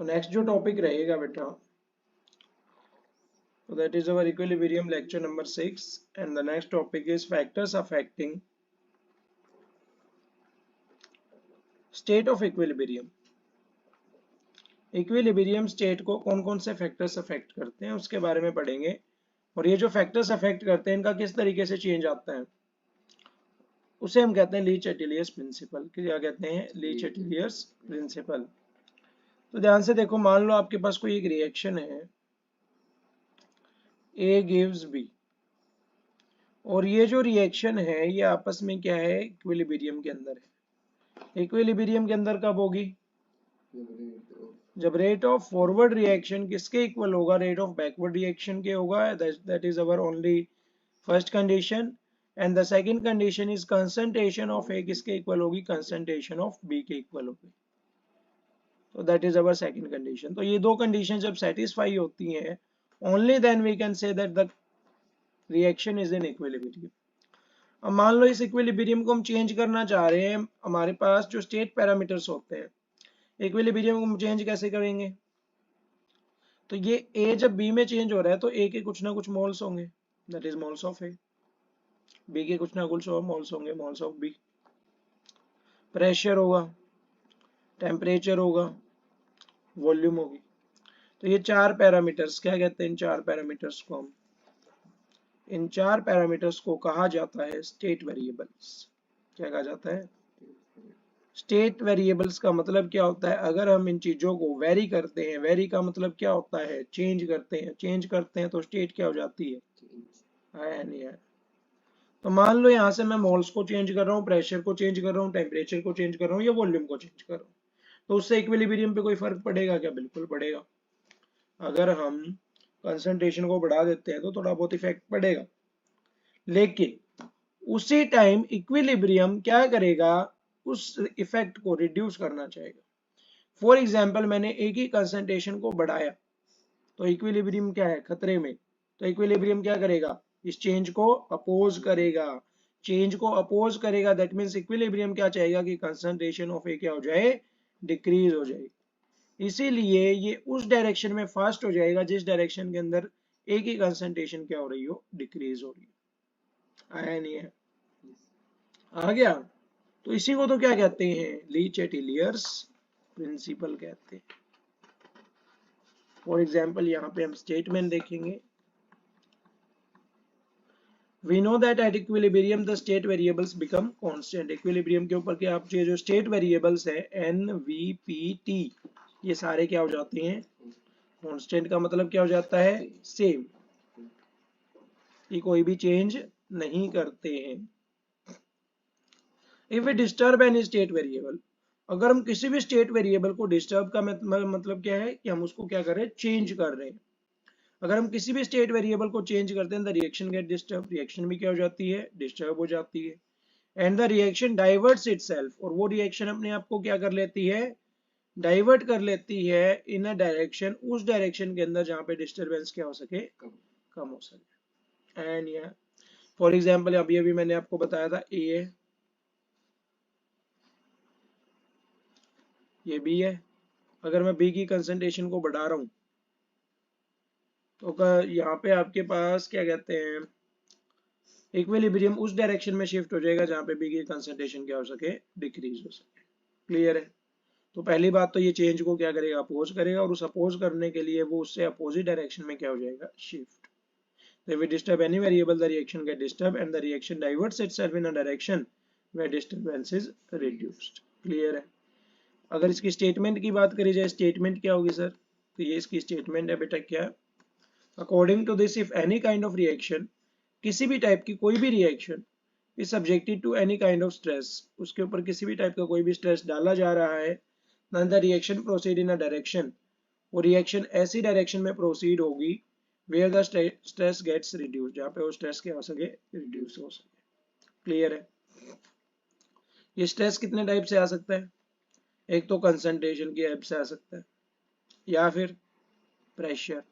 तो नेक्स्ट जो टॉपिक रहेगा बेटा, so that is our equilibrium lecture number 6, and the next topic is factors affecting state of equilibrium. Equilibrium state को कौन कौन से फैक्टर्स अफेक्ट करते हैं उसके बारे में पढ़ेंगे, और ये जो फैक्टर्स अफेक्ट करते हैं इनका किस तरीके से चेंज आता है उसे हम कहते हैं ली चैटिलियर्स प्रिंसिपल। क्या कहते हैं? ली चैटिलियर्स प्रिंसिपल। तो ध्यान से देखो, मान लो आपके पास कोई एक रिएक्शन है A gives B, और ये जो रिएक्शन है ये आपस में क्या है? इक्विलिब्रियम के अंदर है। इक्विलिब्रियम के अंदर कब होगी? जब रेट ऑफ फॉरवर्ड रिएक्शन किसके इक्वल होगा? रेट ऑफ बैकवर्ड रिएक्शन के होगा। That is our only first condition, and the second condition is concentration of A किसके इक्वल होगी? कंसंट्रेशन ऑफ बी के इक्वल होगी। तो that is our second condition. तो ये दो कंडीशन जब सेटिस्फाई होती हैं, only then we can say that the reaction is in equilibrium. अब मान लो इस इक्विलिब्रियम को हम चेंज करना चाह रहे हैं, हमारे पास जो स्टेट पैरामीटर्स होते हैं, इक्विलिब्रियम को हम चेंज कैसे करेंगे? तो ये A जब B में चेंज हो रहा है तो A के कुछ ना कुछ मोल्स होंगे, that is moles of A। B के कुछ ना कुछ और मोल्स होंगे, मोल्स ऑफ B। प्रेशर होगा, टेम्परेचर होगा, वॉल्यूम होगी। तो ये चार पैरामीटर्स, क्या कहते हैं इन चार पैरामीटर्स को? हम इन चार पैरामीटर्स को कहा जाता है स्टेट वेरिएबल्स। क्या कहा जाता है? स्टेट वेरिएबल्स का मतलब क्या होता है? अगर हम इन चीजों को वेरी करते हैं, वेरी का मतलब क्या होता है? चेंज करते हैं। चेंज करते हैं तो स्टेट क्या हो जाती है? है नहीं है। तो मान लो यहाँ से मैं मोल्स को चेंज कर रहा हूँ, प्रेशर को चेंज कर रहा हूँ, टेम्परेचर को चेंज कर रहा हूँ, या वॉल्यूम को चेंज कर रहा हूँ, तो उससे इक्विलिब्रियम पे कोई फर्क पड़ेगा क्या? बिल्कुल पड़ेगा। अगर हम कंसंट्रेशन को बढ़ा देते हैं तो थोड़ा बहुत इफेक्ट पड़ेगा, लेकिन उसी टाइम इक्विलिब्रियम क्या करेगा? उस इफेक्ट को रिड्यूस करना चाहेगा। फॉर एग्जाम्पल, मैंने एक ही कंसंट्रेशन को बढ़ाया तो इक्विलिब्रियम क्या है? खतरे में। तो इक्विलिब्रियम क्या करेगा? इस चेंज को अपोज करेगा। चेंज को अपोज करेगा, दैट मींस इक्विलिब्रियम क्या चाहेगा? कि कंसंट्रेशन ऑफ ए क्या हो जाए? डिक्रीज हो जाए। इसीलिए ये उस डायरेक्शन में फास्ट हो जाएगा जिस डायरेक्शन के अंदर ए की कंसंट्रेशन क्या हो रही हो? डिक्रीज हो रही है। आया नहीं है? आ गया? तो इसी को तो क्या कहते हैं? ली चैटिलियर्स प्रिंसिपल कहते हैं। फॉर एग्जाम्पल यहाँ पे हम स्टेटमेंट देखेंगे। We know that at equilibrium the state variables become constant। equilibrium के ऊपर के आप जो state variables है N, V, P, T, ये सारे क्या हो जाते हैं? constant का मतलब क्या हो जाता है? सेम, ये कोई भी चेंज नहीं करते हैं। If we disturb any state variable, अगर हम किसी भी स्टेट वेरिएबल को डिस्टर्ब का मतलब क्या है? कि हम उसको क्या कर रहे हैं? चेंज कर रहे हैं। अगर हम किसी भी स्टेट वेरिएबल को चेंज करते हैं, the reaction gate disturb, reaction भी क्या हो जाती है? डिस्टर्ब हो जाती है। And the reaction diverts itself, और वो रिएक्शन अपने आप को क्या कर लेती है? डाइवर्ट कर लेती है इन अ डायरेक्शन, उस डायरेक्शन के अंदर जहां पे डिस्टरबेंस क्या हो सके? कम हो सके। एंड या फॉर एग्जांपल अभी अभी मैंने आपको बताया था ए है, ये बी है। अगर मैं बी की कंसंट्रेशन को बढ़ा रहा हूं तो यहाँ पे आपके पास क्या कहते हैं? इक्विलिब्रियम उस डायरेक्शन में शिफ्ट हो जाएगा जहां पे बी की कंसंट्रेशन क्या हो सके? डिक्रीज हो सके। क्लियर है? तो पहली बात तो ये चेंज को क्या करेगा? अपोज करेगा, और उस अपोज करने के लिए वो उससे अपोजिट डायरेक्शन में क्या हो जाएगा? Shift. So if we disturb any variable, the reaction get disturbed and the reaction diverts itself in a direction where disturbance is reduced। Clear है? अगर इसकी स्टेटमेंट की बात करी जाए, स्टेटमेंट क्या होगी सर? तो ये इसकी स्टेटमेंट है बेटा। क्या? According to this, if any kind of reaction, किसी भी टाइप की कोई भी reaction is subjected to any kind of stress, उसके ऊपर किसी भी टाइप का कोई भी स्ट्रेस डाला जा रहा है, then the reaction proceed in a direction, वो रिएक्शन ऐसी डायरेक्शन में प्रोसीड होगी where the stress gets reduced, जहाँ पे वो स्ट्रेस क्या हो सके? रिड्यूस हो सके। क्लियर है? ये स्ट्रेस कितने टाइप से आ सकता है? एक तो कंसंट्रेशन की हेल्प से आ सकता है, या फिर प्रेशर,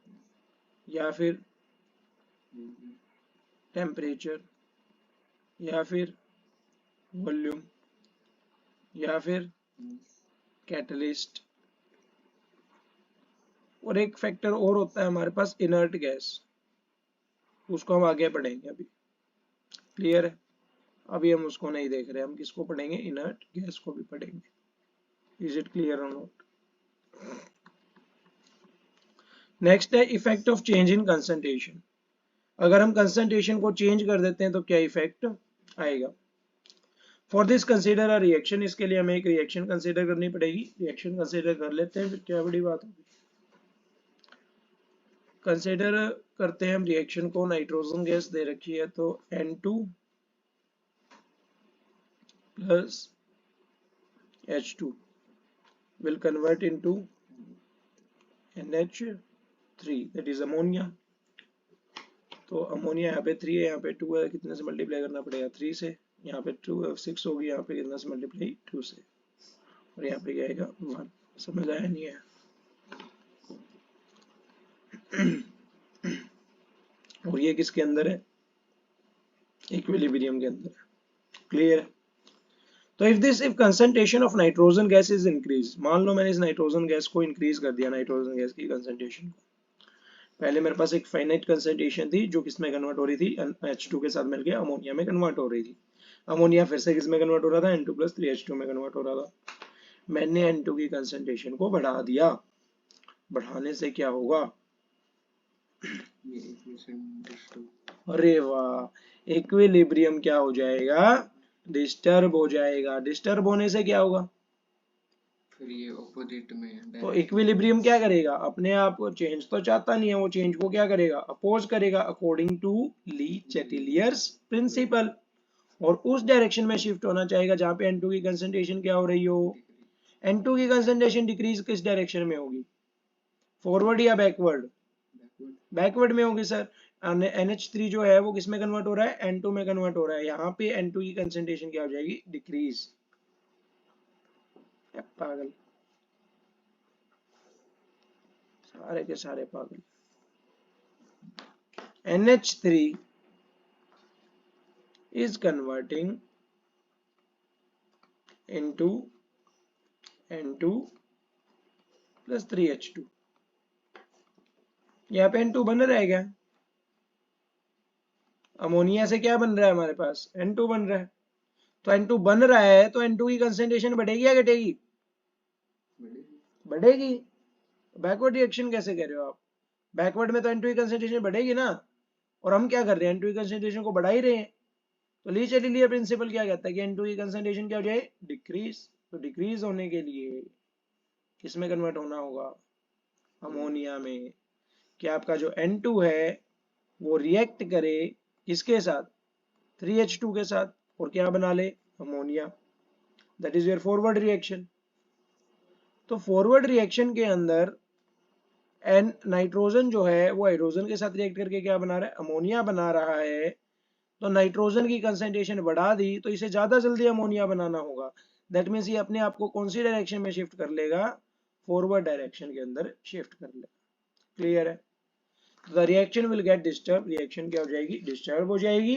या फिर टेम्परेचर, या फिर वॉल्यूम, या फिर कैटलिस्ट, और एक फैक्टर और होता है हमारे पास इनर्ट गैस, उसको हम आगे पढ़ेंगे अभी। क्लियर है? अभी हम उसको नहीं देख रहे, हम किसको पढ़ेंगे, इनर्ट गैस को भी पढ़ेंगे। इज इट क्लियर और नॉट? नेक्स्ट है effect of change in concentration. अगर हम कंसंट्रेशन को चेंज कर देते हैं तो क्या इफेक्ट आएगा। For this consider a reaction, इसके लिए हमें एक रिएक्शन कंसीडर करनी पड़ेगी। रिएक्शन कंसीडर कर लेते हैं, फिर क्या बड़ी बात होगी। कंसीडर करते हैं हम रिएक्शन को। नाइट्रोजन गैस दे रखी है तो N2 plus H2 will convert into NH3 that is ammonia। तो अमोनिया यहाँ पे 3 है, यहाँ पे 2 है, कितने से मल्टीप्लाई करना पड़ेगा, 3 से। यहाँ पे 2 6 होगी, यहाँ पे कितना से मल्टीप्लाई 2 से, और यहाँ पे क्या आएगा 1। समझ आया नहीं है? और ये किसके अंदर है, इक्विलिब्रियम के अंदर है। क्लियर है? तो if concentration of nitrogen gas is increase, मान लो मैंने इस नाइट्रोजन गैस को इंक्रीज कर दिया, नाइट्रोजन गैस की कंसंट्रेशन को। पहले मेरे पास एक फाइनाइट कंसंट्रेशन थी जो किसमें कन्वर्ट हो रही थी, H2 के साथ मिलकर अमोनिया में कन्वर्ट हो रही थी। अमोनिया फिर से किसमें कन्वर्ट हो रहा था, N2 प्लस 3H2 में कन्वर्ट हो रहा था। मैंने N2 की कंसंट्रेशन को बढ़ा दिया। बढ़ाने से क्या होगा, अरे वाह, इक्विलिब्रियम क्या हो जाएगा, डिस्टर्ब हो जाएगा। डिस्टर्ब होने से क्या होगा, फिर ये ऑपोजिट में। तो इक्विलिब्रियम क्या करेगा, अपने आप को चेंज तो चाहता नहीं है, वो चेंज को क्या करेगा, अपोज करेगा, अकॉर्डिंग टू ली चैटिलियर्स प्रिंसिपल, और उस डायरेक्शन में शिफ्ट होना चाहेगा जहां पे N2 की कंसंट्रेशन क्या हो रही हो। N2 की कंसंट्रेशन डिक्रीज किस डायरेक्शन में होगी, फॉरवर्ड या बैकवर्ड, बैकवर्ड में होगी सर। NH3 जो है वो किस में कन्वर्ट हो रहा है, N2 में कन्वर्ट हो रहा है। यहाँ पे N2 की कंसंट्रेशन क्या हो जाएगी, डिक्रीज। पागल, सारे के सारे पागल। NH3 is converting into N2 plus 3H2। यहाँ पे N2 बन रहा है क्या, अमोनिया से क्या बन रहा है हमारे पास, N2 बन रहा है। तो N2 बन रहा है तो N2 की कंसंट्रेशन बढ़ेगी या घटेगी, बढ़ेगी। बैकवर्ड रिएक्शन कैसे कह रहे हो आप, बैकवर्ड में तो N2 की कंसंट्रेशन बढ़ेगी ना, और हम क्या कर रहे हैं, N2 की कंसंट्रेशन को बढ़ा ही रहे हैं। तो ली चैटिलियर प्रिंसिपल क्या कहता है कि N2 की कंसंट्रेशन क्या हो जाए, डिक्रीज। तो डिक्रीज होने के लिए किसमें कन्वर्ट होना होगा, अमोनिया में। कि आपका जो N2 है वो रिएक्ट करे किसके साथ, 3H2 के साथ, और क्या बना ले, ammonia. That is your forward reaction. तो फॉरवर्ड रिएक्शन के अंदर नाइट्रोजन जो है वो हाइड्रोजन के साथ रिएक्ट करके क्या बना रहा है, अमोनिया बना रहा है। तो नाइट्रोजन की कंसंट्रेशन बढ़ा दी तो इसे ज्यादा जल्दी अमोनिया बनाना होगा। दैट मीन्स ये अपने आप को कौन सी डायरेक्शन में शिफ्ट कर लेगा, फॉरवर्ड डायरेक्शन के अंदर शिफ्ट कर लेगा। क्लियर है? The reaction will get disturb, reaction क्या हो जाएगी, डिस्टर्ब हो जाएगी।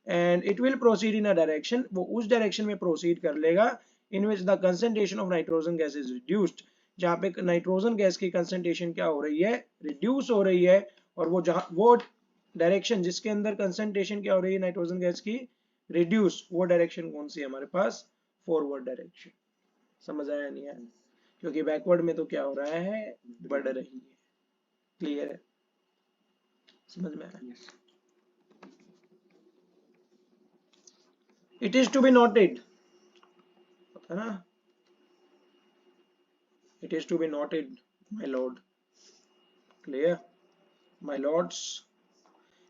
And it will proceed in a direction, वो उस डायरेक्शन में प्रोसीड कर लेगा in which the concentration of nitrogen gas is reduced, जहां पे नाइट्रोजन गैस की कंसंट्रेशन क्या हो रही है, रिड्यूस हो रही है। और वो जहां वो डायरेक्शन जिसके अंदर कंसंट्रेशन क्या हो रही है नाइट्रोजन गैस की, रिड्यूस, वो डायरेक्शन कौन सी है हमारे पास, फॉरवर्ड डायरेक्शन। समझ आया नहीं आया, क्योंकि बैकवर्ड में तो क्या हो रहा है, बढ़ रही है। क्लियर है, समझ में आया? It is to be noted, है ना, it is to be noted my lord. Clear my lords,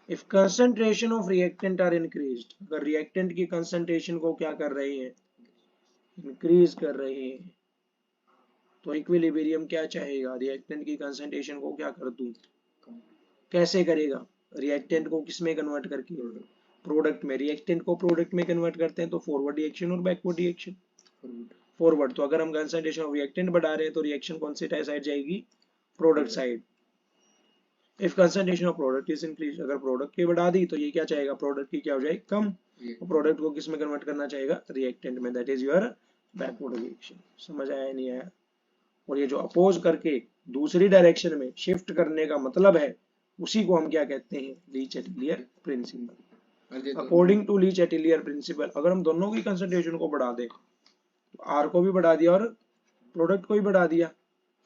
if concentration of reactant are increased, अगर रिएक्टेंट की कंसंट्रेशन को क्या कर रहे हैं, इंक्रीज कर रहे हैं, तो इक्विलिब्रियम क्या चाहेगा, रिएक्टेंट की कंसंट्रेशन को क्या कर दूं, कैसे करेगा, रिएक्टेंट को किसमें कन्वर्ट करके, प्रोडक्ट में। रिएक्टेंट को प्रोडक्ट में कन्वर्ट करते हैं तो फॉरवर्ड रिएक्शन और बैकवर्ड रिएक्शन, फॉरवर्ड। तो अगर हम कंसंट्रेशन ऑफ रिएक्टेंट बढ़ा रहे हैं तो रिएक्शन कौन सी साइड जाएगी, product side. If concentration of product is increase, अगर प्रोडक्ट की बढ़ा दी तो ये क्या चाहेगा, प्रोडक्ट की क्या हो जाएगी, कम। प्रोडक्ट को किस में कन्वर्ट करना चाहेगा, रिएक्टेंट में। That is your backward reaction. समझ आया नहीं आया, और ये जो अपोज करके दूसरी डायरेक्शन में शिफ्ट करने का मतलब है, उसी को हम क्या कहते हैं, Le Chatelier principle. According to Le Chatelier principle अगर हम दोनों की कंसंट्रेशन को बढ़ा दें, तो आर को भी बढ़ा दिया और प्रोडक्ट को भी बढ़ा दिया,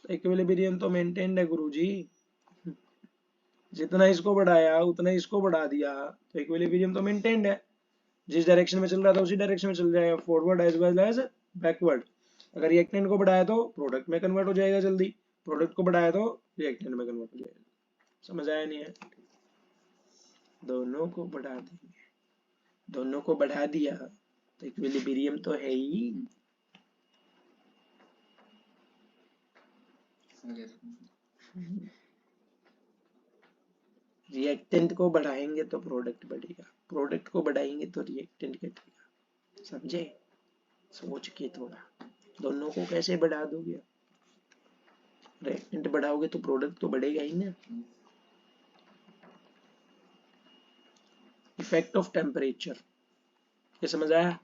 तो इक्विलिब्रियम तो मेंटेन्ड है गुरुजी। जितना इसको बढ़ाया उतना इसको बढ़ा दिया, तो इक्विलिब्रियम तो मेंटेन्ड है। जिस डायरेक्शन में चल रहा था उसी डायरेक्शन में चल जाएगा, forward as well as backward. अगर रिएक्टेंट को बढ़ाया तो प्रोडक्ट में कन्वर्ट हो जाएगा जल्दी, प्रोडक्ट को बढ़ाया तो रिएक्टेंट में कन्वर्ट हो जाएगा। समझ आया नहीं है? दोनों को बढ़ा देंगे, दोनों को बढ़ा दिया तो इक्विलिब्रियम तो है ही। रिएक्टेंट को बढ़ाएंगे तो प्रोडक्ट बढ़ेगा, प्रोडक्ट को बढ़ाएंगे तो रिएक्टेंट घटेगा। समझे? सोच के थोड़ा, दोनों को कैसे बढ़ा दोगे? रिएक्टेंट बढ़ाओगे तो प्रोडक्ट तो बढ़ेगा ही ना। इफेक्ट ऑफ टेम्परेचर, ये समझ आया?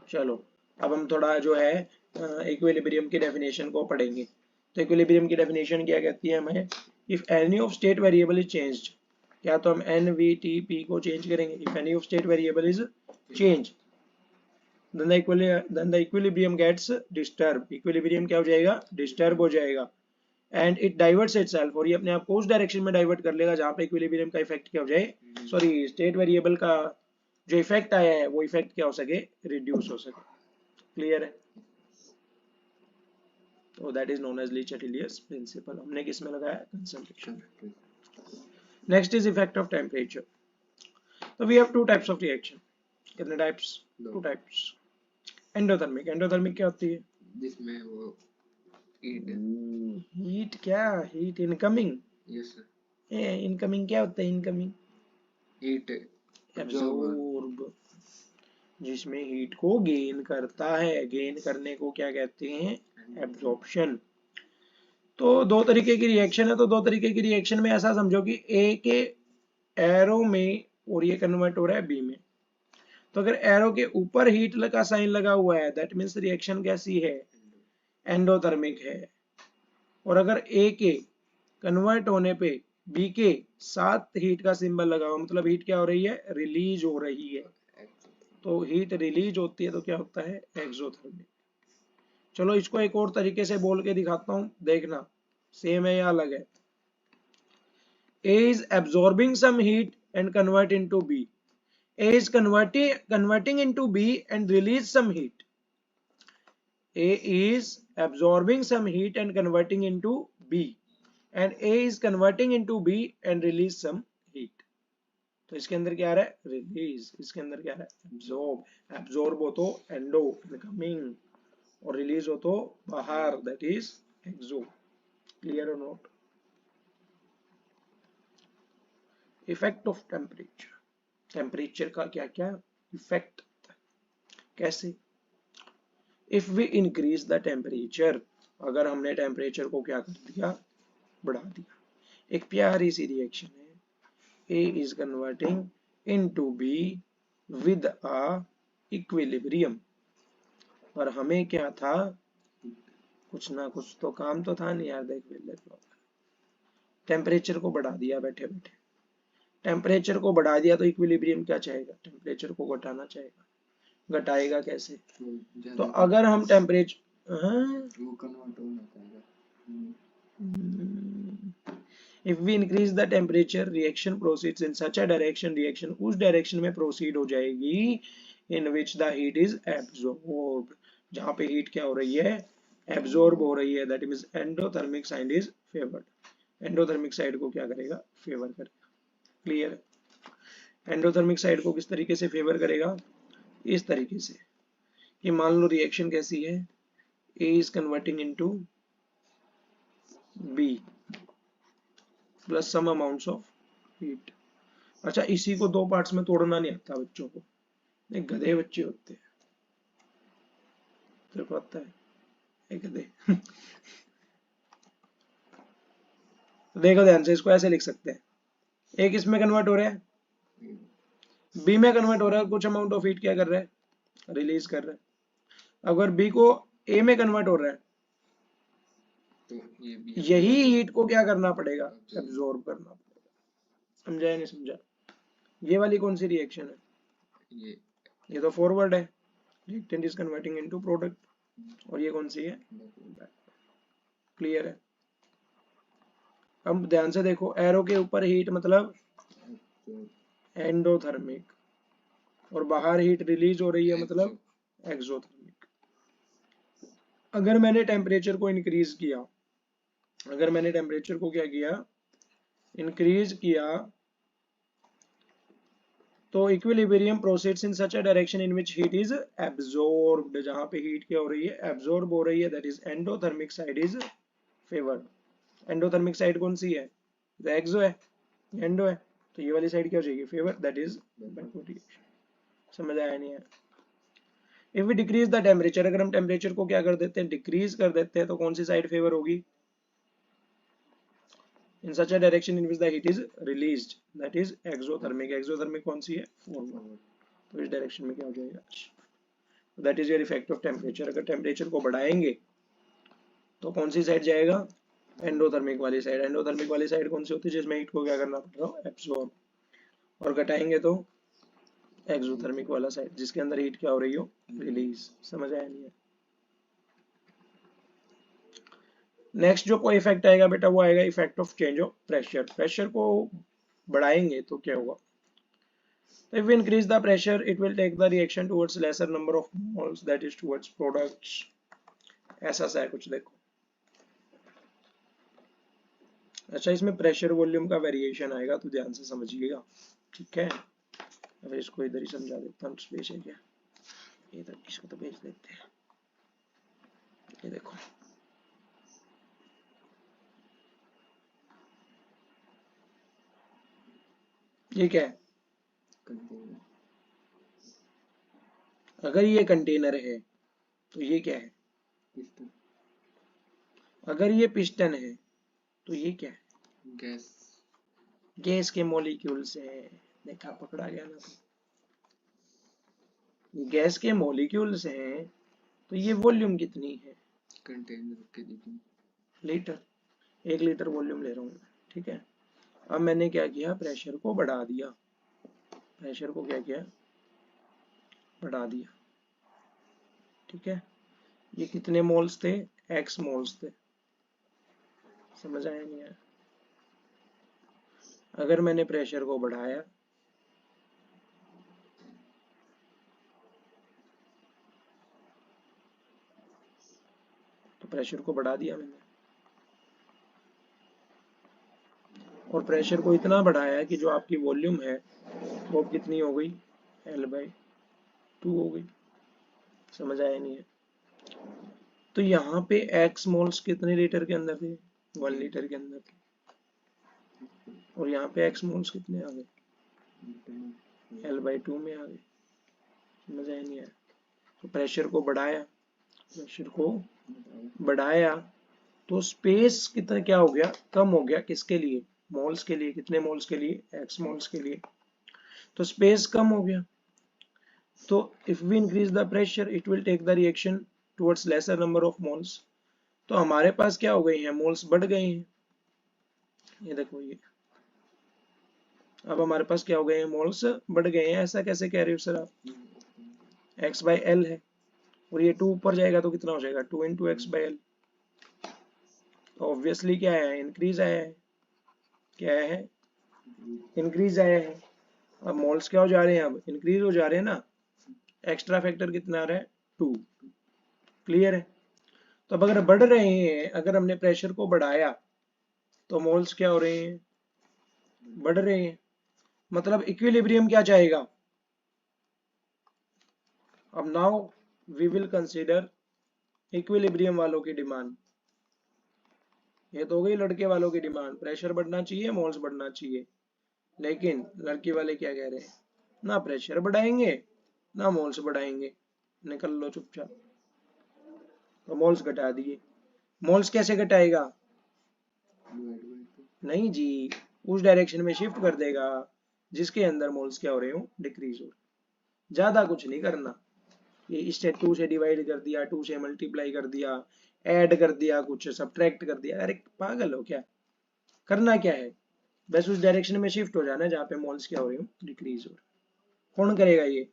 चलो अब हम थोड़ा जो है इक्विलिब्रियम की डेफिनेशन को पढ़ेंगे। तो इक्विलिब्रियम की डेफिनेशन क्या कहती है हमें? If any of state variable is changed, क्या तो हम एन वी टी पी को चेंज करेंगे। If any of state variable is change then the equilibrium gets disturbed, equilibrium क्या हो जाएगा? डिस्टर्ब हो जाएगा। एंड इट डाइवर्ट्स इटसेल्फ, और ये अपने आप को उस डायरेक्शन में डाइवर्ट कर लेगा जहां पे इक्विलिब्रियम का इफेक्ट क्या हो जाए, सॉरी स्टेट वेरिएबल का जो इफेक्ट आया है वो इफेक्ट क्या हो सके, रिड्यूस हो सके। क्लियर है? तो that is known as Le Chatelier's principle. हमने किस में लगाया? Concentration. Next is effect of temperature. तो we have two types of reaction. कितने types? Two types. Endothermic, endothermic क्या होती है? जिसमें वो हीट क्या? Heat incoming. Yes sir. Incoming क्या होता है? इनकमिंग हीट एब्जॉर्ब, जिसमें हीट को गेन करता है। गेन करने को क्या कहते हैं? एब्जॉर्प्शन। तो दो तरीके की रिएक्शन है, तो दो तरीके की रिएक्शन में ऐसा समझो कि ए के एरो में और ये कन्वर्ट हो रहा है बी में। तो अगर एरो के ऊपर हीट का साइन लगा हुआ है, दैट मीन्स रिएक्शन कैसी है? एंडोथर्मिक है। और अगर ए के कन्वर्ट होने पे बी के साथ हीट का सिंबल लगा हुआ, मतलब हीट क्या हो रही है? रिलीज हो रही है। तो हीट रिलीज होती है तो क्या होता है? एक्सोथर्मिक। चलो इसको एक और तरीके से बोल के दिखाता हूं, देखना सेम है या अलग है। A is absorbing some heat and convert into B. A is converting into B and release some heat. A is absorbing some heat and converting into B, and A is converting into B and release some heat. तो इसके अंदर क्या आ रहा है? Release. इसके अंदर क्या आ रहा है? एब्जॉर्ब। एब्जॉर्ब हो तो एंडो इनकमिंग, और रिलीज हो तो बाहर, दैट इज एक्सो। क्लियर और not? Effect of temperature, temperature का क्या क्या इफेक्ट, कैसे? If we increase the temperature, अगर हमने टेम्परेचर को क्या कर दिया? बढ़ा दिया। एक प्यारी सी रिएक्शन है, A is converting into B with a equilibrium, और हमें क्या था? कुछ ना कुछ तो काम तो था नहीं यार। देख टेम्परेचर को बढ़ा दिया बैठे बैठे, टेम्परेचर को बढ़ा दिया तो इक्विलिब्रियम क्या चाहेगा? टेम्परेचर को घटाना चाहेगा। घटाएगा कैसे? तो अगर हम temperature if we increase the temperature, reaction proceeds in such a direction, reaction उस डायरेक्शन में प्रोसीड हो जाएगी in which the heat is absorbed, जहां पे हीट क्या हो रही है? एब्जॉर्ब हो रही है। That means endothermic side is favoured. Endothermic side को क्या करेगा? फेवर करेगा। क्लियर? एंडोथर्मिक साइड को किस तरीके से फेवर करेगा? इस तरीके से कि मान लो रिएक्शन कैसी है? A is converting into B plus some amounts of heat. अच्छा, इसी को दो पार्ट्स में तोड़ना नहीं आता बच्चों को, नहीं गधे बच्चे होते हैं, तेरे को आता है? एक गधे। देखो ध्यान से, इसको ऐसे लिख सकते हैं, एक इसमें कन्वर्ट हो रहा है, बी में कन्वर्ट हो रहा है, कुछ अमाउंट ऑफ हीट क्या कर रहा है? रिलीज कर रहा है। अगर बी को ए में कन्वर्ट हो रहा है तो ये भी यही हीट को क्या करना पड़ेगा, Absorb. एब्जॉर्ब करना पड़ेगा। समझा या नहीं समझा? ये वाली कौन सी रिएक्शन है? ये तो फॉरवर्ड है, reactant is converting into product. और ये कौन सी है? क्लियर है? अब ध्यान से देखो, एरो के ऊपर हीट मतलब एंडोथर्मिक, और बाहर हीट रिलीज हो रही है मतलब एक्सोथर्मिक। अगर मैंने टेम्परेचर को इंक्रीज किया, अगर मैंने टेम्परेचर को क्या किया, इंक्रीज किया, तो equilibrium proceeds in such a direction in which heat is absorbed. जहां पे हीट क्या हो रही है, एब्जॉर्ब हो रही है, that is endothermic side is favoured. Endothermic side कौन सी है? तो एक्सो है, एंडो है, तो ये वाली साइड क्या हो जाएगी, favour, that is backward reaction. समझ आया नहीं है? If we decrease the temperature, अगर हम टेम्परेचर को क्या कर देते हैं, डिक्रीज कर देते हैं, तो कौन सी साइड फेवर होगी? in such a direction in which the heat is released, that is exothermic। exothermic कौन सी है? फॉरवर्ड। तो इस डायरेक्शन में क्या हो जाएगा, that is your effect of temperature. अगर टेम्परेचर को बढ़ाएंगे तो कौन सी साइड जाएगा, एंडोथर्मिक वाली साइड। एंडोथर्मिक वाली साइड कौन सी होती है, जिसमें हीट को क्या करना पड़ रहा है, एब्सॉर्ब। और घटाएंगे तो एक्सोथर्मिक वाला साइड, जिसके अंदर हीट क्या हो रही हो, रिलीज। समझ आया नहीं है? नेक्स्ट जो कोई इफेक्ट आएगा बेटा, वो आएगा effect of change of pressure. Pressure को बढ़ाएंगे तो क्या होगा, if we increase the pressure it will take the reaction towards lesser number of moles, that is towards products। ऐसा सा है कुछ, देखो। अच्छा, इसमें प्रेशर वॉल्यूम का वेरिएशन आएगा, तो ध्यान से समझिएगा, ठीक है? अब इसको इधर ही समझा देता हूँ, स्पेस है क्या, इधर इसको तो भेज देते हैं। ये देखो, ये क्या है, अगर ये कंटेनर है तो ये क्या है, अगर ये पिस्टन है तो ये क्या है, गैस। गैस के मॉलिक्यूल्स हैं। देखा, पकड़ा गया ना? गैस के मॉलिक्यूल्स हैं, तो ये वॉल्यूम कितनी है, कंटेनर के जितनी, लीटर, 1 लीटर वॉल्यूम ले रहा हूँ, ठीक है? अब मैंने क्या किया, प्रेशर को बढ़ा दिया, प्रेशर को क्या किया, बढ़ा दिया, ठीक है? ये कितने मोल्स थे, एक्स मोल्स थे। समझ आया नहीं आया? अगर मैंने प्रेशर को बढ़ाया तो प्रेशर को बढ़ा दिया मैंने, और प्रेशर को इतना बढ़ाया कि जो आपकी वॉल्यूम है वो कितनी हो गई, L/2 हो गई। समझ आया नहीं है? तो यहाँ पे एक्स मोल्स कितने लीटर के अंदर थे, 1 लीटर के अंदर थे, और यहाँ पे एक्स मोल्स कितने आ गए, L/2 में आ गए। समझ आया नहीं आया? तो प्रेशर को बढ़ाया, प्रेशर को बढ़ाया तो स्पेस कितना क्या हो गया, कम हो गया, किसके लिए, मोल्स के लिए। कितने मोल्स के लिए, एक्स मोल्स के लिए। तो स्पेस कम हो गया, तो if we increase the pressure it will take the reaction towards lesser number of moles. तो हमारे पास क्या हो गए हैं, मोल्स बढ़ गए हैं। ये देखो, ये अब हमारे पास क्या हो गए हैं, मोल्स बढ़ गए हैं। ऐसा कैसे कह रहे हो सर आप, x/l है, और ये 2 ऊपर जाएगा तो कितना हो जाएगा, 2 × x/l। तो ऑब्वियसली क्या है, इंक्रीज आया है। क्या है, इंक्रीज आया है। अब मोल्स क्या हो जा रहे हैं, अब इंक्रीज हो जा रहे हैं ना। एक्स्ट्रा फैक्टर कितना आ रहा है, 2। क्लियर है? तो अब अगर बढ़ रहे हैं, अगर हमने प्रेशर को बढ़ाया तो मोल्स क्या हो रहे हैं, बढ़ रहे हैं। मतलब इक्विलिब्रियम क्या चाहेगा। अब now we will consider equilibrium वालों की डिमांड। ये तो हो गई लड़के वालों की डिमांड, प्रेशर बढ़ना चाहिए, मोल्स बढ़ना चाहिए। लेकिन लड़की वाले क्या कह रहे हैं, ना प्रेशर बढ़ाएंगे ना मोल्स बढ़ाएंगे, निकल लो चुपचाप। तो मोल्स घटा दिए। मोल्स कैसे घटाएगा, नहीं जी, उस डायरेक्शन में शिफ्ट कर देगा जिसके अंदर मोल्स क्या हो रहे हो, डिक्रीज हो। ज्यादा कुछ नहीं करना, ये इस 2 से डिवाइड कर दिया, 2 से मल्टीप्लाई कर दिया, ऐड कर दिया, कुछ सब्ट्रैक्ट कर दिया। अरे पागल हो क्या, करना क्या है, बस उस डायरेक्शन में शिफ्ट हो जाना जहाँ पे मोल्स क्या हो रही हो, डिक्रीज हो रही। कौन करेगा ये,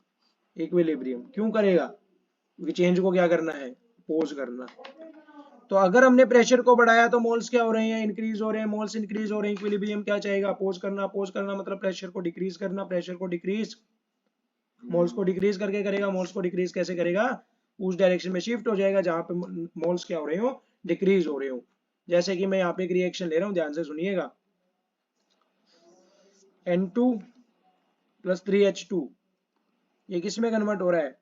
इक्विलिब्रियम। क्यों करेगा, क्योंकि चेंज को क्या करना है, पोज करना। तो अगर हमने प्रेशर को बढ़ाया तो मोल्स क्या हो रहे हैं, इंक्रीज हो रहे हैं। मोल्स इंक्रीज हो रहे हैं, इक्विलिब्रियम क्या चाहेगा, अपोज करना। अपोज करना मतलब प्रेशर को डिक्रीज करना। प्रेशर को डिक्रीज, मोल्स को डिक्रीज करके करेगा। मोल्स को डिक्रीज कैसे करेगा, उस डायरेक्शन में शिफ्ट हो जाएगा जहां पे मोल्स क्या हो रहे हो, डिक्रीज हो रहे हो। जैसे कि मैं यहाँ पे एक रिएक्शन ले रहा हूँ, ध्यान से सुनिएगा। N2 प्लस 3H2, ये किस में कन्वर्ट हो रहा है,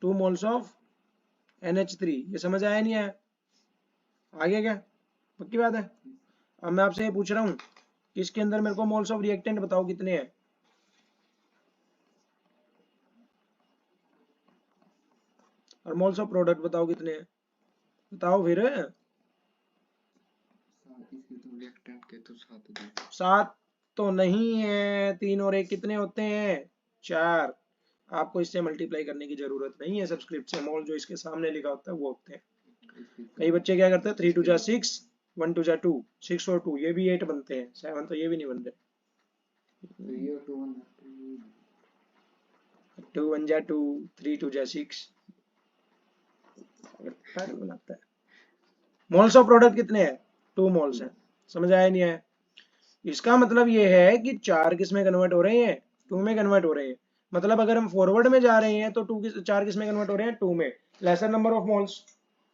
2 मोल्स ऑफ NH3। ये समझ आया नहीं आया, आगे क्या, पक्की बात है। अब मैं आपसे ये पूछ रहा हूँ कि इसके अंदर मेरे को मोल्स ऑफ रिएक्टेंट बताओ कितने हैं, और मोल्स ऑफ प्रोडक्ट बताओ कितने हैं, बताओ फिर। इसके तो रिएक्टेंट के तो 7 होते हैं। 7 तो नहीं है, 3 और 1 कितने होते हैं, 4। आपको इससे मल्टीप्लाई करने की जरूरत नहीं है, सब्सक्रिप्ट से। मोल जो इसके सामने लिखा होता है वो होते हैं। कई बच्चे क्या करते हैं, 3 2 जा 6, 1 2 जा 2, 6 और 2 ये भी 8 बनते हैं, 7 तो ये भी नहीं बन रहे। तो ये 2 2 1 जा 2, 3 2 जा 6 बनाता है। मोल्स ऑफ प्रोडक्ट कितने हैं, 2 मोल्स हैं। समझ आया नहीं आया, इसका मतलब ये है कि 4 किस में कन्वर्ट हो रहे हैं, 2 में कन्वर्ट हो रहे हैं। मतलब अगर हम फॉरवर्ड में जा रहे हैं तो 4 किस में कन्वर्ट हो रहे हैं, 2 में, लेसर नंबर ऑफ मोल्स।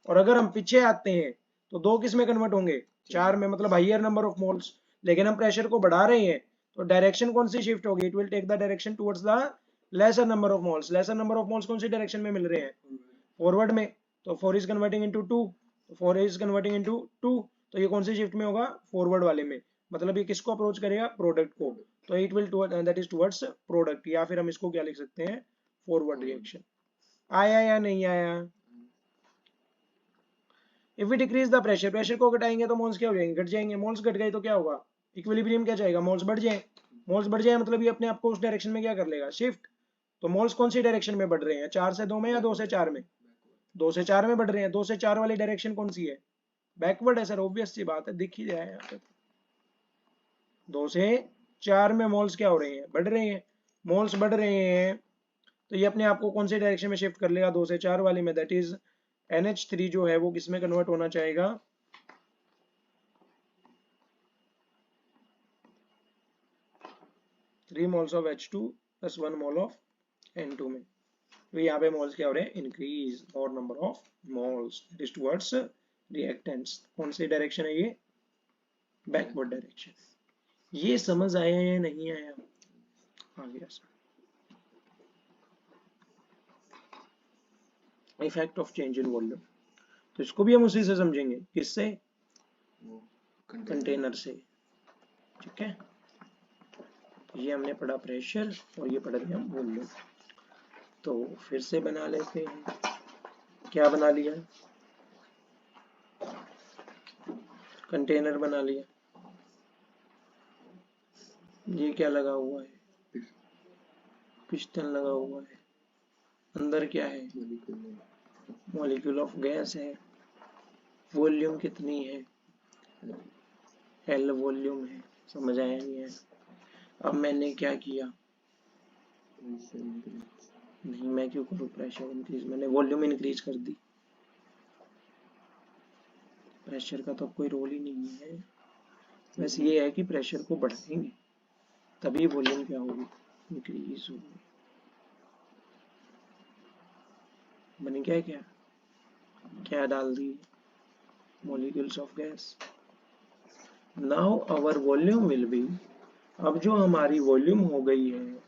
और अगर हम पीछे आते हैं तो 2 किस में कन्वर्ट होंगे, 4 में, मतलब हाइयर नंबर ऑफ मोल्स। लेकिन हम प्रेशर को बढ़ा रहे हैं तो डायरेक्शन कौन सी शिफ्ट होगी, it will take the direction towards the lesser number of moles. Lesser number of moles कौन सी डायरेक्शन में मिल रहे हैं, फॉरवर्ड में। तो 4 इज कन्वर्टिंग इनटू 2, तो 4 इज कन्वर्टिंग इनटू 2, तो ये कौन सी शिफ्ट में होगा, फॉरवर्ड वाले में। मतलब ये किसको अप्रोच करेगा, प्रोडक्ट को। तो it will that is towards product, या फिर हम इसको क्या लिख सकते हैं, फॉरवर्ड रिएक्शन। आया या नहीं आया। If we decrease the pressure, pressure को घटाएंगे तो मोल्स क्या हो जाएंगे, घट जाएंगे। मोल्स घट गए तो क्या होगा, इक्विलिब्रियम क्या चाहेगा, मोल्स बढ़ जाए। मोल्स बढ़ जाए मतलब ये अपने आप को उस डायरेक्शन में क्या कर लेगा, शिफ्ट। तो मोल्स कौन सी डायरेक्शन में बढ़ रहे हैं, 4 से 2 में या 2 से 4 में, 2 से 4 में बढ़ रहे हैं। 2 से 4 वाली डायरेक्शन कौन सी है, बैकवर्ड है सर, ऑब्वियस सी बात है, दिख ही जाए यहाँ पे। 2 से 4 में मोल्स क्या हो रहे हैं, बढ़ रहे हैं। मोल्स बढ़ रहे हैं तो ये अपने आप को कौन सी डायरेक्शन में शिफ्ट कर लेगा, 2 से 4 वाली में। दैट इज NH3 जो है वो किसमें कन्वर्ट होना चाहेगा, 3 moles of H2 plus 1 mole of N2 में। तो यहाँ पे मोल्स क्या हो रहे हैं, इंक्रीज और number of moles, that is towards reactants. कौन सी डायरेक्शन है ये, बैकवर्ड डायरेक्शन। ये समझ आया या नहीं आया, आ गया sir. Effect of change in volume, तो इसको भी हम उसी से समझेंगे, किससे, वो कंटेनर से। ठीक है, ये हमने पढ़ा प्रेशर और ये पढ़ लिया वॉल्यूम। तो फिर से बना लेते हैं, क्या बना लिया, कंटेनर बना लिया। ये क्या लगा हुआ है, पिस्टन लगा हुआ है। अंदर क्या है, मॉलिक्यूल ऑफ गैस है। वॉल्यूम कितनी है, L वॉल्यूम है। समझ आया नहीं है। अब मैंने क्या किया, नहीं मैं क्यों करूँ प्रेशर इंक्रीज, मैंने वॉल्यूम इंक्रीज कर दी। प्रेशर का तो कोई रोल ही नहीं है, बस ये है कि प्रेशर को बढ़ाएंगे तभी वॉल्यूम क्या होगी, इंक्रीज होगी। मैंने क्या किया, क्या डाल दी, molecules of gas. Now our volume will be, अब जो हमारी वॉल्यूम हो गई है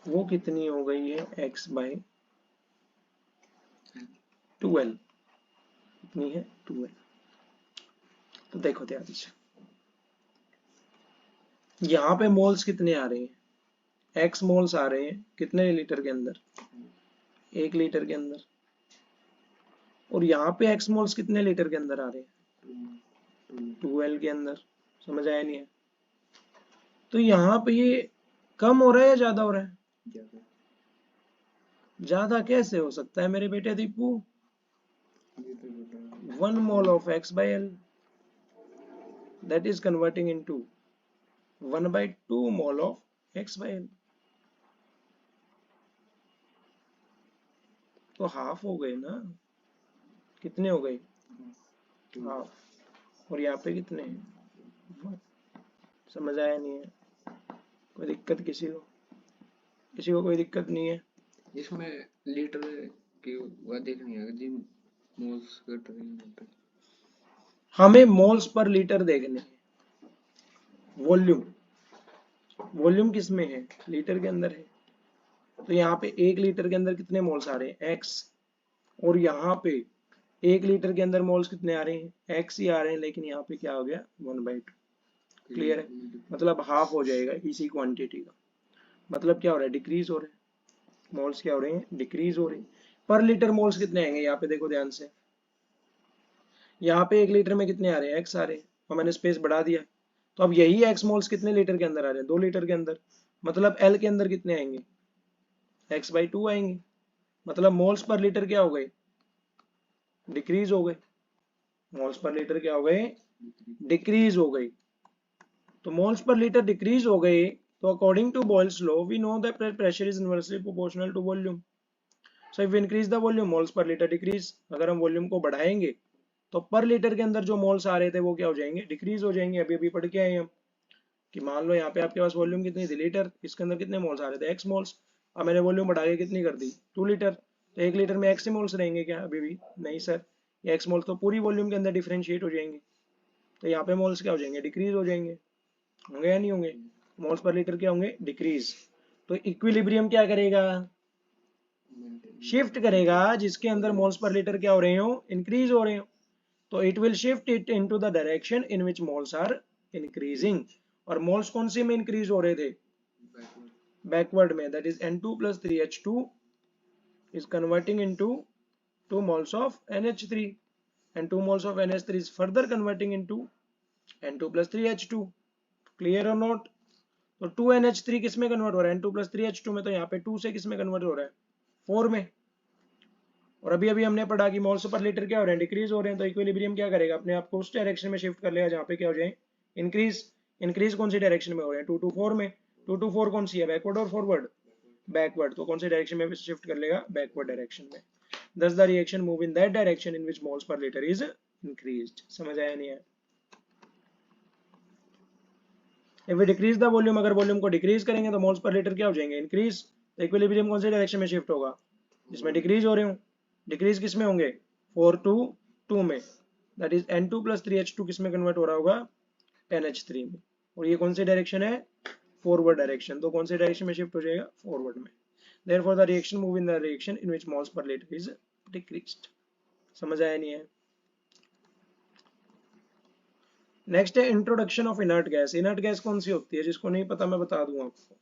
वो कितनी हो गई है, x by 12, कितनी है 12। तो देखो ध्यान से, यहाँ पे मोल्स कितने आ रहे हैं, x मोल्स आ रहे हैं कितने लीटर के अंदर, 1 लीटर के अंदर। और यहाँ पे x मोल्स कितने लीटर के अंदर आ रहे हैं, 12 के अंदर। समझ आया नहीं है। तो यहाँ पे ये कम हो रहा है या ज्यादा हो रहा है, ज्यादा कैसे हो सकता है मेरे बेटे दीपू, ये तो बता रहा है। 1 mole of X by L, that is converting into 1 by 2 mole of X by L. तो हाफ हो गए ना, कितने हो गए? हाफ। और यहाँ पे कितने हैं? 1। समझ आया नहीं है? कोई दिक्कत किसी को? किसी को कोई दिक्कत नहीं है? इसमें लीटर की वो देखनी है जी, मोल्स घट रही है तो। हमें मोल्स पर लीटर देखने हैं। वॉल्यूम, वॉल्यूम किस में है? लीटर के अंदर है। तो यहाँ पे 1 लीटर के अंदर कितने मोल्स आ रहे हैं? एक्स। और यहाँ पे 1 लीटर के अंदर मोल्स कितने आ रहे हैं? एक्स ही आ रहे हैं, लेकिन यहाँ पे क्या हो गया? 1/2। क्लियर है? मतलब हाफ हो जाएगा इसी क्वांटिटी का। मतलब क्या हो रहा है? डिक्रीज हो रहे हैं मोल्स। क्या हो रहे हैं? डिक्रीज हो रहे हैं। पर लीटर मोल्स कितने आएंगे? यहाँ पे देखो ध्यान से, यहाँ पे 1 लीटर में कितने आ रहे हैं? एक्स आ रहे हैं, और मैंने स्पेस बढ़ा दिया। तो अब यही एक्स मोल्स कितने लीटर के अंदर आ रहे हैं? 2 लीटर के अंदर। मतलब एल के अंदर कितने आएंगे? x/2 आएंगे। मतलब मोल्स पर लीटर क्या हो गए? डिक्रीज हो गए। मोल्स पर लीटर क्या हो गए? डिक्रीज हो गए। तो मोल्स पर लीटर डिक्रीज हो गए, तो according to Boyle's law we know that pressure is inversely proportional to volume. So if we increase the volume, moles per litre decrease. अगर हम वॉल्यूम को बढ़ाएंगे तो पर लीटर के अंदर जो मोल्स आ रहे थे वो क्या हो जाएंगे? डिक्रीज हो जाएंगे। अभी अभी पढ़ के आए हम कि मान लो यहाँ पे आपके पास वॉल्यूम कितनी थी? लीटर। इसके अंदर कितने मोल्स आ रहे थे? X moles. अब मैंने वॉल्यूम बढ़ा के कितनी कर दी? 2 लीटर। तो 1 लीटर में एक्स मोल्स रहेंगे क्या? अभी भी नहीं सर, ये एक्स मोल्स तो पूरी वॉल्यूम के अंदर डिफरेंशिएट हो जाएंगे। तो यहाँ पे मोल्स क्या हो जाएंगे? डिक्रीज हो जाएंगे। होंगे या नहीं होंगे? मोल्स पर लीटर क्या होंगे? डिक्रीज। तो इक्विलिब्रियम क्या करेगा? शिफ्ट करेगा, जिसके अंदर मोल्स पर लीटर क्या हो रहे हो? इंक्रीज हो रहे हो। तो it will shift it into the direction in which moles are increasing. और मोल्स कौन से में इंक्रीज हो रहे थे? बैकवर्ड में। That is N2 plus 3H2 is converting into 2 moles of NH3, and 2 moles of NH3 is further converting into N2 plus 3H2. clear or not? तो 2NH3 किस में कन्वर्ट हो रहा है? N2 plus 3H2 में। तो यहाँ पे 2 से किस में कन्वर्ट हो रहा है? 4 में। और अभी अभी हमने पढ़ा कि मोल्स पर लीटर क्या हो रहे हैं? डिक्रीज हो रहे हैं। तो इक्विलिब्रियम क्या करेगा? अपने आप को उस डायरेक्शन में शिफ्ट कर लेगा जहाँ पे क्या हो जाए? इंक्रीज। इंक्रीज कौन सी डायरेक्शन में हो रहे हैं? 2 to 4 में। 2 to 4 कौन सी है? बैकवर्ड और फॉरवर्ड? बैकवर्ड। तो कौन सी डायरेक्शन में शिफ्ट कर लेगा? बैकवर्ड डायरेक्शन में। Thus the reaction move in that direction in which moles per liter is increased. समझ आया नहीं है? If we decrease the volume, अगर वॉल्यूम को डिक्रीज करेंगे तो मोल्स पर लीटर क्या हो जाएंगे? इंक्रीज। तो इक्विलिब्रियम कौन से डायरेक्शन में शिफ्ट होगा? जिसमें डिक्रीज हो रहे हो। डिक्रीज किस में होंगे? 4 to 2 में। That is N2 plus 3H2 किस में कन्वर्ट हो रहा होगा? NH3 में। और ये कौन सी डायरेक्शन है? Forward direction. तो कौन से डायरेक्शन में शिफ्ट हो जाएगा? फॉरवर्ड में। Therefore the reaction move in the direction in which moles per liter is decreased. समझ आया नहीं है? नेक्स्ट है introduction of inert gas. Inert gas कौन सी होती है? जिसको नहीं पता मैं बता दूं आपको।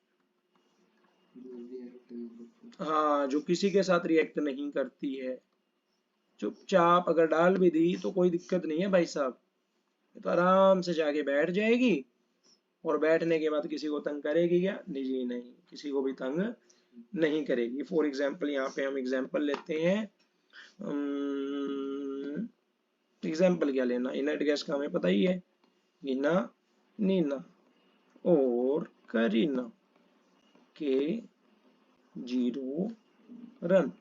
हाँ, जो किसी के साथ रिएक्ट नहीं करती है, चुपचाप अगर डाल भी दी तो कोई दिक्कत नहीं है भाई साहब, तो आराम से जाके बैठ जाएगी। और बैठने के बाद किसी को तंग करेगी क्या? जी नहीं, किसी को भी तंग नहीं करेगी। फॉर एग्जाम्पल यहाँ पे हम एग्जाम्पल लेते हैं। एग्जाम्पल क्या लेना? इनर्ट गैस का हमें पता ही है, नीना, नीना और करीना के 0 रन।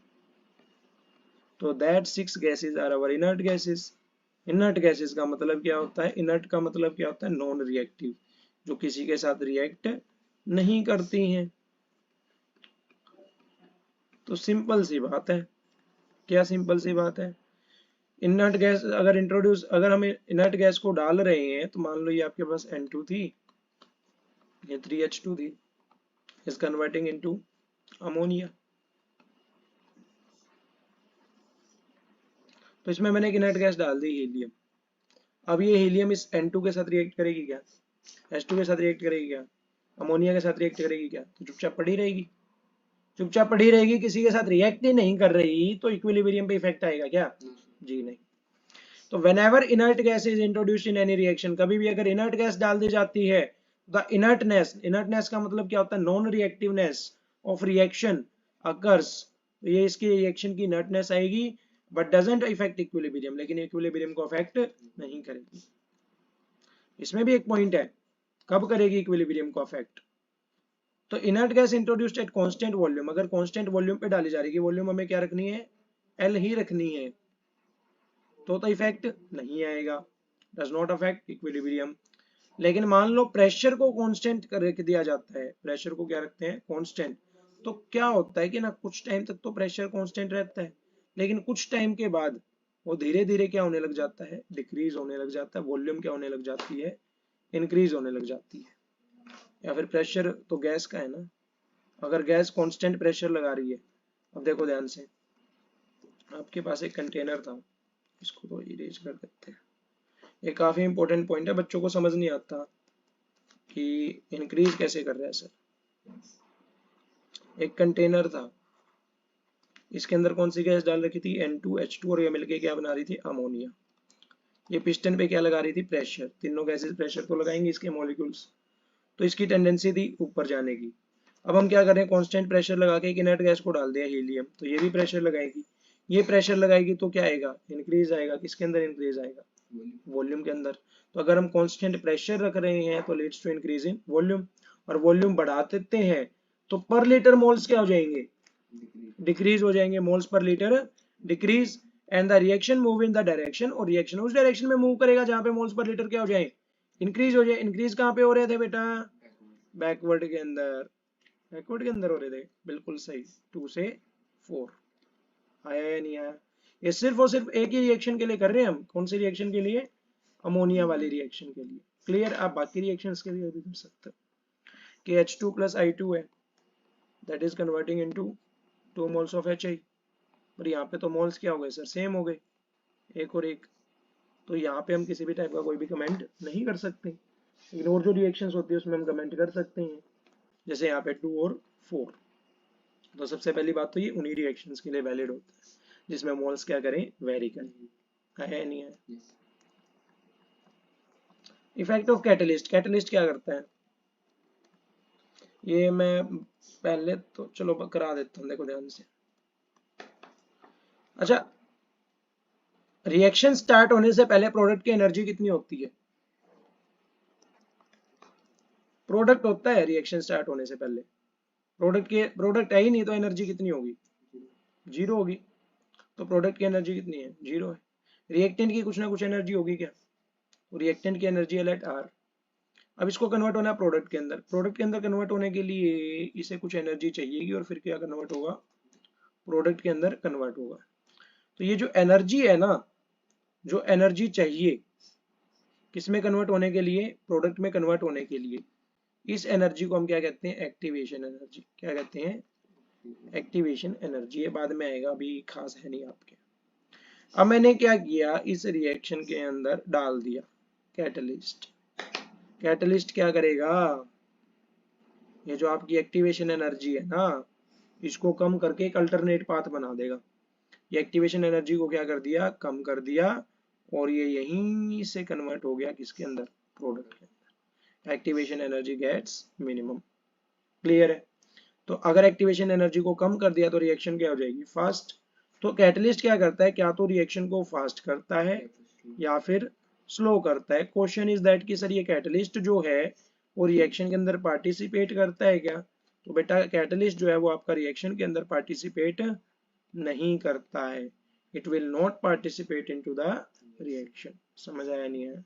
तो that 6 gases are our inert gases. Inert gases का मतलब क्या होता है? इनर्ट का मतलब क्या होता है? नॉन रिएक्टिव, जो किसी के साथ रिएक्ट नहीं करती हैं। तो सिंपल सी बात है। क्या सिंपल सी बात है? इनर्ट गैस अगर हम इनर्ट गैस को डाल रहे हैं, तो मान लो ये आपके पास N2 थी, ये 3H2 थी, इज कन्वर्टिंग इनटू अमोनिया। तो इसमें मैंने एक इनर्ट गैस डाल दी, हीलियम। अब ये हीलियम इस N2 के साथ रिएक्ट करेगी क्या? H2 के साथ रिएक्ट करेगी क्या? अमोनिया के साथ रिएक्ट करेगी क्या? तो चुपचाप पड़ी रहेगी। चुपचाप पड़ी रहेगी, किसी के साथ रिएक्ट ही नहीं कर रही, तो इक्विलिब्रियम पे इफेक्ट आएगा क्या? जी नहीं। तो whenever inert gas is introduced in any reaction, कभी भी अगर इनर्ट गैस डाल दी जाती है, the inertness का मतलब क्या होता है? Non reactiveness of reaction occurs. तो ये इसकी रिएक्शन की इनर्टनेस आएगी बट डजंट इफेक्ट इक्विलिब्रियम, लेकिन इक्विलिब्रियम को अफेक्ट नहीं करेगी। इसमें भी एक पॉइंट है, कब करेगी इक्विलिब्रियम को अफेक्ट? तो inert gas introduced at constant volume, अगर कांस्टेंट वॉल्यूम पे डाली जा रही है, वॉल्यूम हमें क्या रखनी है, एल ही रखनी है, तो इफेक्ट नहीं आएगा, डज नॉट अफेक्ट इक्विलिब्रियम। लेकिन मान लो प्रेशर को कांस्टेंट रख दिया जाता है, प्रेशर को क्या रखते हैं, कांस्टेंट, तो क्या होता है कि ना कुछ टाइम तक तो प्रेशर कांस्टेंट रहता है, लेकिन कुछ टाइम के बाद वो धीरे धीरे क्या होने लग जाता है, डिक्रीज होने लग जाता है, वॉल्यूम क्या होने लग जाती है, इंक्रीज होने लग जाती है। या फिर प्रेशर तो गैस का है ना, अगर गैस कांस्टेंट प्रेशर लगा रही है, अब देखो ध्यान से, आपके पास एक कंटेनर था, इसको तो इरेज कर देते हैं, ये काफी इंपॉर्टेंट पॉइंट है, बच्चों को समझ नहीं आता कि इंक्रीज कैसे कर रहे हैं सर। एक कंटेनर था, इसके अंदर कौन सी गैस डाल रखी थी, N2H2, और ये मिलके क्या बना रही थी, अमोनिया। ये पिस्टन पे क्या लगा रही थी, प्रेशर, तीनों गैसेस प्रेशर तो लगाएंगे इसके मॉलिक्यूल्स, तो इसकी टेंडेंसी थी ऊपर जाने की। अब हम क्या करें, कांस्टेंट प्रेशर लगा के एक इनर्ट गैस को डाल दिया हीलियम, तो ये भी प्रेशर लगाएगी, ये प्रेशर लगाएगी तो क्या आएगा, इंक्रीज आएगा, किसके अंदर इंक्रीज आएगा, वॉल्यूम के अंदर। तो अगर हम कांस्टेंट प्रेशर रख रहे हैं तो leads to increase in volume, और वॉल्यूम बढ़ा देते हैं तो पर लीटर मोल्स क्या हो जाएंगे, डिक्रीज हो जाएंगे, moles per litre decrease, and the reaction move in the direction, और रिएक्शन उस डायरेक्शन में मूव करेगा जहां पे मोल्स पर लीटर क्या हो जाए, इंक्रीज हो जाए। इंक्रीज कहां पे हो रहे थे बेटा, बैकवर्ड के अंदर, बैकवर्ड के अंदर हो रहे थे, बिल्कुल सही, 2 से 4। आया या नहीं आया? ये सिर्फ और सिर्फ एक ही रिएक्शन के लिए कर रहे हैं हम, कौन सी रिएक्शन के लिए, अमोनिया वाली रिएक्शन के लिए। क्लियर? आप बाकी रिएक्शंस के लिए भी कर सकते हो कि H2 प्लस I2 है, that is converting into 2 moles of HI, और यहाँ पे तो मोल्स क्या हो गए सर, सेम हो गए, एक और एक, तो यहाँ पे हम किसी भी टाइप का कोई भी कमेंट नहीं कर सकते, लेकिन और जो रिएक्शंस होती है उसमें हम कमेंट कर सकते हैं, जैसे यहाँ पे 2 और 4। तो सबसे पहली बात तो ये उन्हीं रिएक्शंस के लिए वैलिड होता है जिसमें मोल्स क्या करें, वेरी करें। है नहीं है? इफेक्ट ऑफ कैटलिस्ट, कैटलिस्ट क्या करता है, ये मैं पहले तो चलो करा देता हूँ, देखो ध्यान से। अच्छा, रिएक्शन स्टार्ट होने से पहले प्रोडक्ट की एनर्जी कितनी होती है, प्रोडक्ट होता है रिएक्शन स्टार्ट होने से पहले, प्रोडक्ट है ही नहीं तो एनर्जी कितनी होगी, जीरो होगी, तो प्रोडक्ट की एनर्जी कितनी है, जीरो है। रिएक्टेंट की कुछ ना कुछ एनर्जी होगी क्या, रिएक्टेंट की एनर्जी है लेट आर। अब इसको कन्वर्ट होना है प्रोडक्ट के अंदर, प्रोडक्ट के अंदर कन्वर्ट होने के लिए इसे कुछ एनर्जी चाहिएगी, और फिर क्या कन्वर्ट होगा, प्रोडक्ट के अंदर कन्वर्ट होगा। तो ये जो एनर्जी है ना, जो एनर्जी चाहिए किसमें कन्वर्ट होने के लिए, प्रोडक्ट में कन्वर्ट होने के लिए, इस एनर्जी को हम क्या कहते हैं, एक्टिवेशन एनर्जी। क्या कहते हैं, एक्टिवेशन एनर्जी। ये बाद में आएगा, अभी खास है नहीं आपके। अब मैंने क्या किया, इस रिएक्शन के अंदर डाल दिया कैटलिस्ट। कैटलिस्ट क्या करेगा, ये जो आपकी एक्टिवेशन एनर्जी है ना, इसको कम करके एक अल्टरनेट पाथ बना देगा। ये एक्टिवेशन एनर्जी को क्या कर दिया, कम कर दिया, और ये यहीं से कन्वर्ट हो गया किसके अंदर, प्रोडक्ट के अंदर। Activation energy gets minimum. Clear है? तो अगर एक्टिवेशन एनर्जी को कम कर दिया तो रिएक्शन क्या हो जाएगी, फास्ट। तो कैटलिस्ट क्या करता है, क्या तो रिएक्शन को फास्ट करता है या फिर स्लो करता है। क्वेश्चन इज दैट कि सर ये कैटलिस्ट जो है वो रिएक्शन के अंदर पार्टिसिपेट करता है क्या, तो बेटा कैटलिस्ट जो है वो आपका रिएक्शन के अंदर पार्टिसिपेट नहीं करता है, it will not participate into the reaction. समझ आया नहीं है?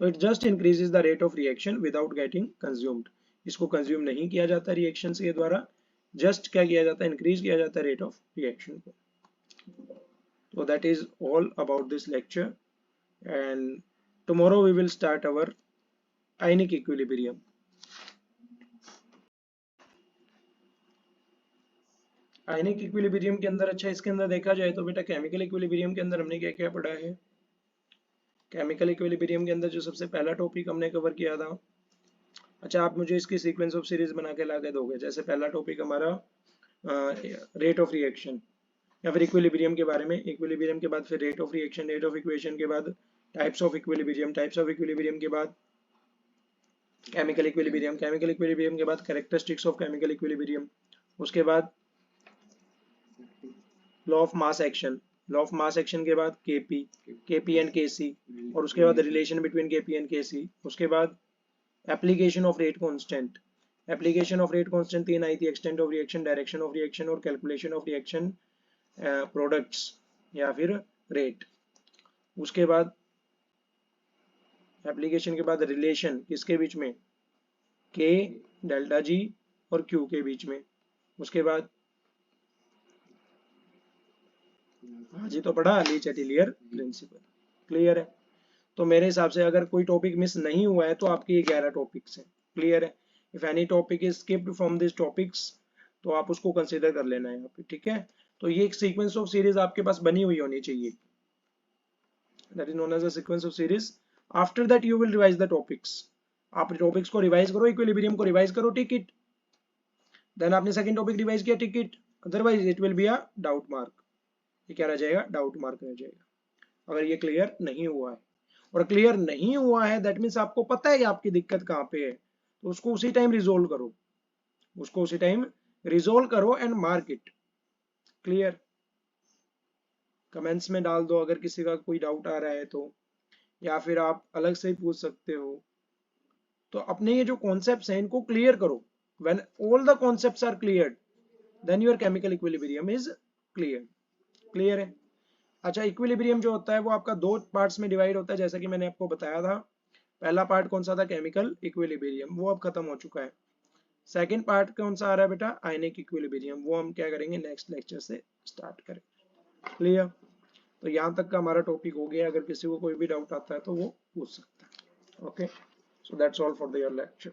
तो it just increases the rate of reaction without getting consumed, इसको कंज्यूम नहीं किया जाता रिएक्शन के द्वारा, जस्ट क्या किया जाता है, इंक्रीज किया जाता है रेट ऑफ रिएक्शन को। So that is all about this lecture, and tomorrow we will start our ionic equilibrium. Ionic equilibrium के अंदर, अच्छा इसके अंदर देखा जाए तो बेटा केमिकल इक्विलिब्रियम के अंदर हमने क्या क्या पढ़ा है। केमिकल इक्विलिब्रियम के अंदर जो सबसे पहला टॉपिक हमने कवर किया था, अच्छा आप मुझे इसकी सीक्वेंस ऑफ सीरीज बना के ला के दोगे। जैसे पहला टॉपिक हमारा रेट ऑफ रिएक्शन या फिर इक्विलिब्रियम के बारे में, इक्विलिब्रियम के बाद फिर rate of reaction, rate of equation के बाद types of equilibrium, types of equilibrium के बाद केमिकल इक्विलिब्रियम, केमिकल इक्विलिब्रियम के बाद कैरेक्टरिस्टिक्स ऑफ केमिकल इक्विलिब्रियम, उसके बाद law of mass action, law of mass action के बाद केपी, केपी एंड केसी, और उसके बाद रिलेशन बिटवीन केपी एंड केसी, उसके बाद application of rate constant, application of rate constant 3 आई थी, extent of reaction, direction of reaction और कैलकुलेशन ऑफ रिएक्शन प्रोडक्ट्स या फिर रेट। उसके बाद एप्लीकेशन के बाद रिलेशन किसके बीच में, के डेल्टा जी और क्यू के बीच में। उसके बाद आज ही तो पढ़ा ली चैटिलियर प्रिंसिपल, क्लियर है। तो मेरे हिसाब से अगर कोई टॉपिक मिस नहीं हुआ है तो आपके 11 टॉपिक्स हैं, क्लियर है। If any topic is skipped from this topics तो आप उसको कंसीडर कर लेना है यहाँ पे, ठीक है। तो ये एक सीक्वेंस ऑफ सीरीज आपके पास बनी हुई होनी चाहिए, that is known as a sequence of series. After that you will revise the topics, आप टॉपिक्स को रिवाइज करो, इक्विलिब्रियम को रिवाइज करो, टिक इट, देन आपने सेकंड टॉपिक रिवाइज किया, tick it, otherwise it will be a doubt mark, ये क्या रह जाएगा, डाउट मार्क रह जाएगा अगर ये क्लियर नहीं हुआ है। और क्लियर नहीं हुआ है दैट मीन्स आपको पता है कि आपकी दिक्कत कहाँ पे है, तो उसको उसी टाइम रिजोल्व करो, उसको उसी टाइम रिजोल्व करो and mark it, clear. Comments में डाल दो अगर किसी का कोई डाउट आ रहा है तो, या फिर आप अलग से ही पूछ सकते हो। तो अपने ये जो कॉन्सेप्ट्स हैं इनको क्लियर करो, when all the concepts are cleared then your chemical equilibrium is clear, clear है। अच्छा, इक्विलिब्रियम जो होता है वो आपका दो पार्ट्स में डिवाइड होता है, जैसा कि मैंने आपको बताया था। पहला पार्ट कौन सा था, केमिकल इक्विलिब्रियम, वो अब खत्म हो चुका है। सेकंड पार्ट कौन सा आ रहा है बेटा, आयनिक इक्विलिब्रियम, वो हम क्या करेंगे, नेक्स्ट लेक्चर से स्टार्ट करेंगे, क्लियर। तो यहाँ तक का हमारा टॉपिक हो गया, अगर किसी को कोई भी डाउट आता है तो वो पूछ सकता है, okay. So that's all for the your lecture.